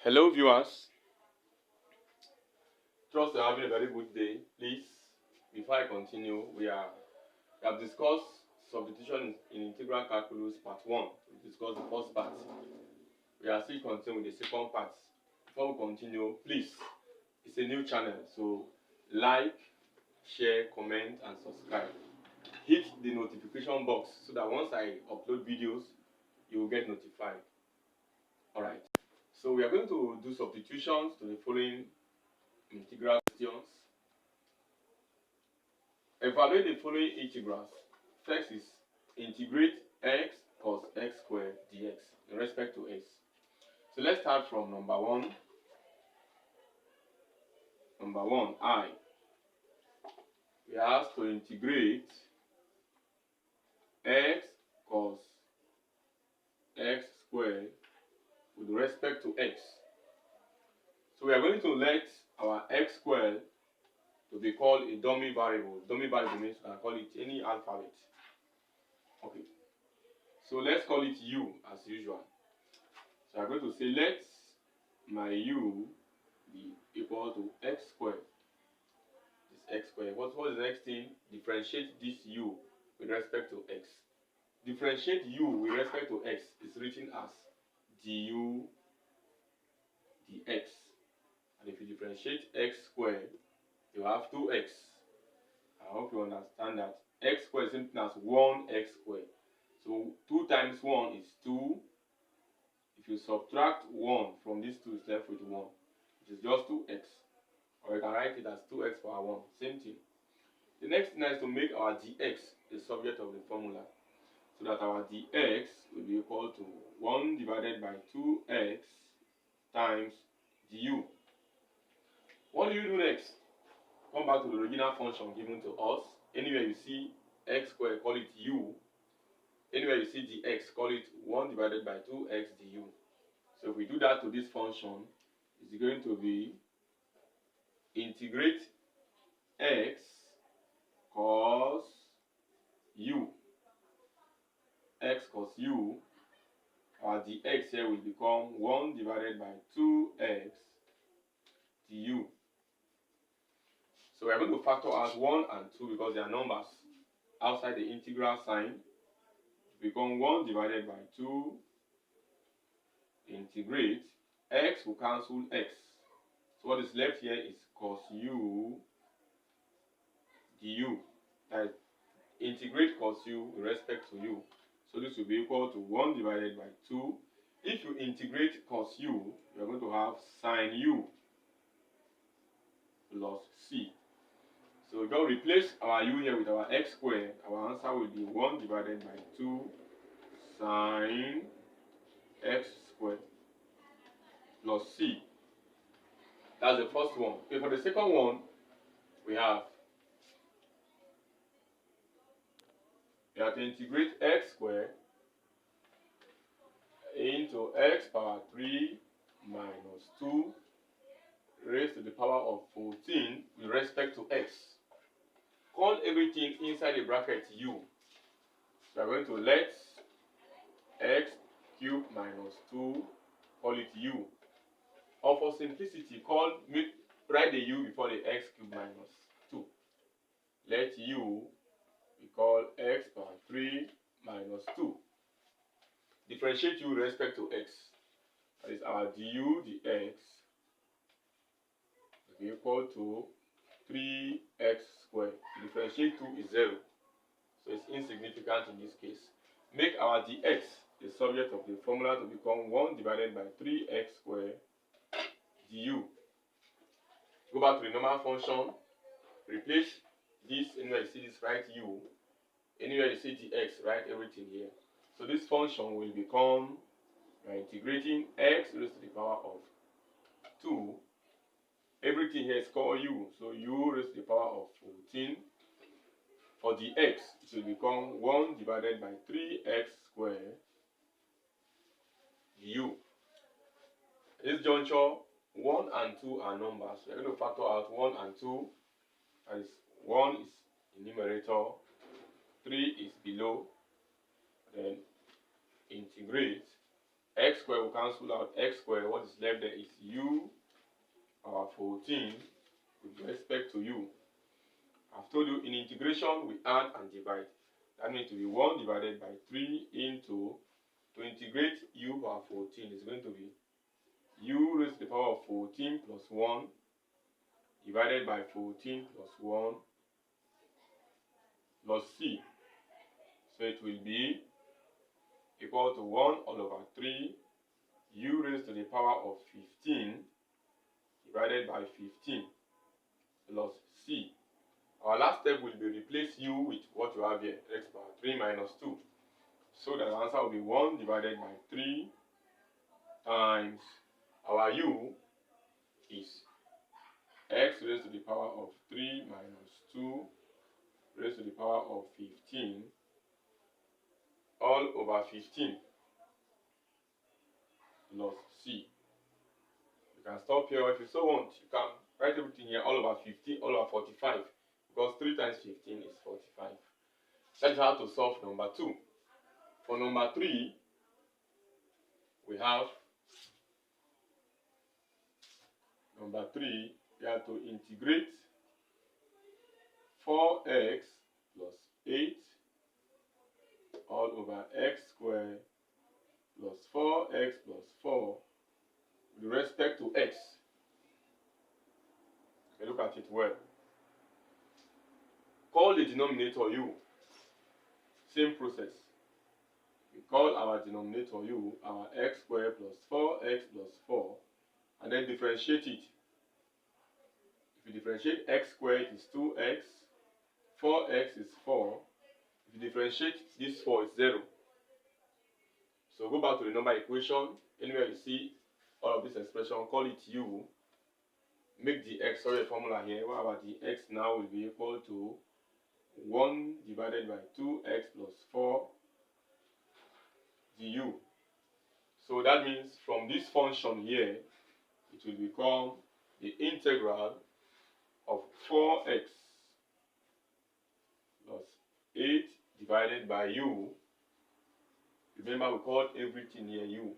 Hello viewers, trust you're having a very good day. Please, before I continue, we have discussed substitution in integral calculus part 1. We discussed the first part. We are still continuing with the second part. Before we continue, please, it's a new channel, so like, share, comment and subscribe. Hit the notification box so that once I upload videos, you will get notified. Alright, so we are going to do substitutions to the following integral questions. Evaluate the following integrals. First is integrate x cos x squared dx in respect to x. So let's start from number 1. Number 1, I. We are asked to integrate x cos x squared with respect to x. So we are going to let our x squared to be called a dummy variable. Dummy variable means we can call it any alphabet. Okay. So let's call it u as usual. So I'm going to say let my u be equal to x squared. This x squared. What is the next thing? Differentiate this u with respect to x. Differentiate u with respect to x is written as du dx. And if you differentiate x squared, you have 2x. I hope you understand that. X squared is written as 1x squared. So 2 times 1 is 2. If you subtract 1 from these 2, it's left with 1, which is just 2x. Or you can write it as 2x power 1. Same thing. The next thing is to make our dx the subject of the formula. So that our dx will be equal to 1 divided by 2x times du. What do you do next? Come back to the original function given to us. Anywhere you see x squared, call it u. Anywhere you see dx, call it 1 divided by 2x du. So if we do that to this function, it's going to be integrate x cos u. X cos u. Our dx here will become 1 divided by 2x du. So we are going to factor out 1 and 2 because they are numbers outside the integral sign. Become 1 divided by 2. Integrate. X will cancel x. So what is left here is cos u du. That is, integrate cos u with respect to u. So this will be equal to 1 divided by 2. If you integrate cos u, you are going to have sin u plus c. So we just replace our u here with our x squared. Our answer will be 1 divided by 2 sin x squared plus c. That's the first one. Okay, for the second one, we have to integrate x squared into x power 3 minus 2 raised to the power of 14 with respect to x. Call everything inside the bracket u. So we are going to let x cubed minus 2, call it u. Or for simplicity, write the u before the x cubed minus 2. Let u be called x power 3 minus 2. Differentiate u with respect to x. That is our du dx will be equal to 3x squared. Differentiate 2 is 0. So it's insignificant in this case. Make our dx the subject of the formula to become 1 divided by 3x squared du. Go back to the normal function. Replace this. Anywhere you see this, write u. Anywhere you see dx, write everything here. So this function will become, we are integrating x raised to the power of 2. Everything here is called u. So u raised to the power of 14. For dx, it will become 1 divided by 3x squared du. This juncture, 1 and 2 are numbers. We are going to factor out 1 and 2. That is, 1 is in numerator, 3 is below. Then integrate x squared will cancel out x squared. What is left there is u power 14 with respect to u. I've told you in integration we add and divide. That means to be 1 divided by 3 into, to integrate u power 14 is going to be u raised to the power of 14 plus 1 divided by 14 plus 1 plus c. So it will be equal to 1 all over 3 u raised to the power of 15 divided by 15 plus c. Our last step will be replace u with what you have here, x power 3 minus 2. So the answer will be 1 divided by 3 times our u is x raised to the power of 3 minus 2 raised to the power of 15 all over 15 plus c. You can stop here, or if you so want, you can write everything here all over 50, all over 45, because 3 times 15 is 45. That's how to solve number 2. For number 3, we have to integrate 4x plus 8 all over x squared plus 4x plus 4 with respect to x. Okay, look at it well. Call the denominator u. Same process. We call our denominator u, our x squared plus 4x plus 4, and then differentiate it. If you differentiate x squared, it is 2x, 4x is 4. If you differentiate this 4, it's 0. So go back to the number equation. Anywhere you see all of this expression, call it u. Make the x, sorry, a formula here. What about the x now will be equal to 1 divided by 2x plus 4 du. So that means from this function here, it will become the integral of 4x plus 8 divided by u. Remember, we called everything here u,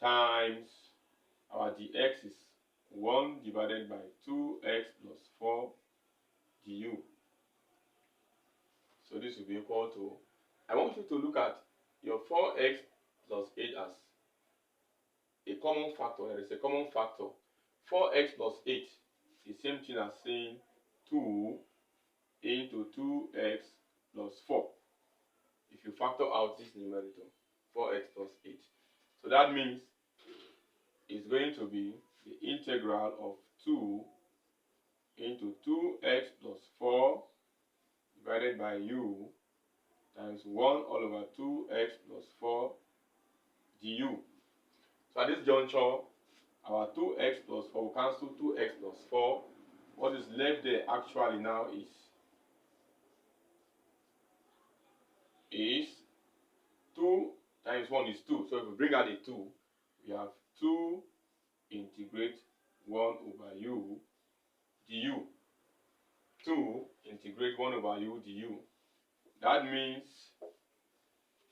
times our dx is 1 divided by 2x plus 4 du. So this will be equal to, I want you to look at your 4x plus 8 as a common factor. There is a common factor. 4x plus 8 is the same thing as saying 2 into 2x plus 4. If you factor out this numerator, 4x plus 8. So that means it's going to be the integral of 2 into 2x plus 4 divided by u times 1 all over 2x plus 4 du. So at this juncture, our 2x plus 4 will cancel 2x plus 4. What is left there actually now is 2 times 1 is 2. So if we bring out the 2, we have 2 integrate 1 over u du. 2 integrate 1 over u du. That means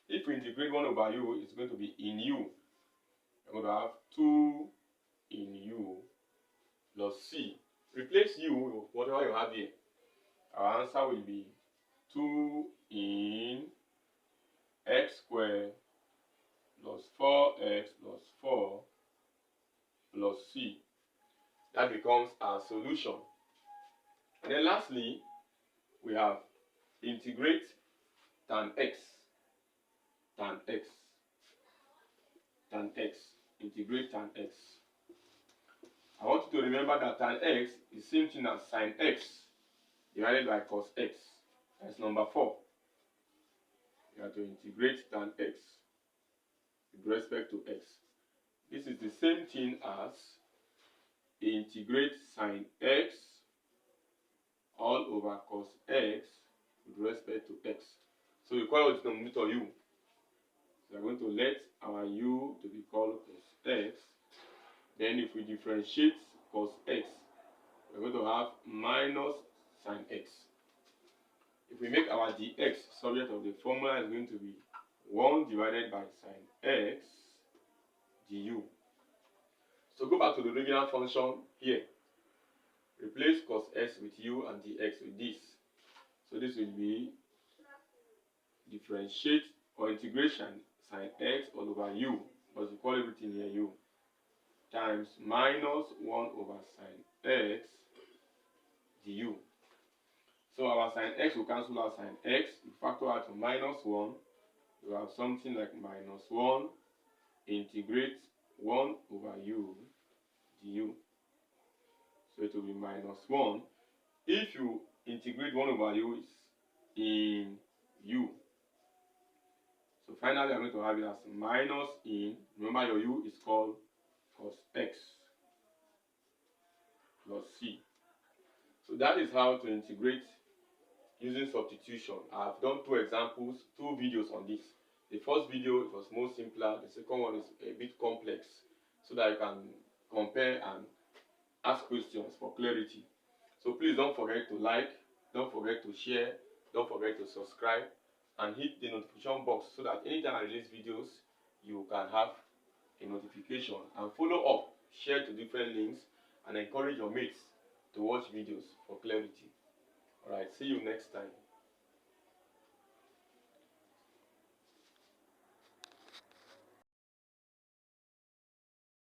if we integrate 1 over u, it's going to be in u. We're going to have 2 in u plus c. Replace u with whatever you have here. Our answer will be 2 in x squared plus 4x plus 4 plus c. That becomes our solution. And then lastly, we have integrate tan x. Tan x. Tan x. Integrate tan x. I want you to remember that tan x is the same thing as sin x divided by cos x. That's number 4. You have to integrate tan x with respect to x. This is the same thing as integrate sin x all over cos x with respect to x. So we call it denominator u. So we're going to let our u to be called cos x. Then if we differentiate cos x, we're going to have minus sin x. If we make our dx subject of the formula, is going to be 1 divided by sin x du. So go back to the original function here. Replace cos x with u and dx with this. So this will be differentiate or integration sine x all over u, because we call everything here u, times minus 1 over sine x du. So our sine x will cancel out sine x. You factor out to minus 1. You have something like minus 1 integrate 1 over u du. So it will be minus 1. If you integrate 1 over u, is in u. So finally, I'm going to have it as minus in, remember your u is called cos x plus c. So that is how to integrate using substitution. I've done 2 examples, 2 videos on this. The first video, it was more simpler. The second one is a bit complex, so that you can compare and ask questions for clarity. So please don't forget to like, don't forget to share, don't forget to subscribe, and hit the notification box so that anytime I release videos, you can have a notification. And follow up, share to different links, and encourage your mates to watch videos for clarity. Alright, see you next time.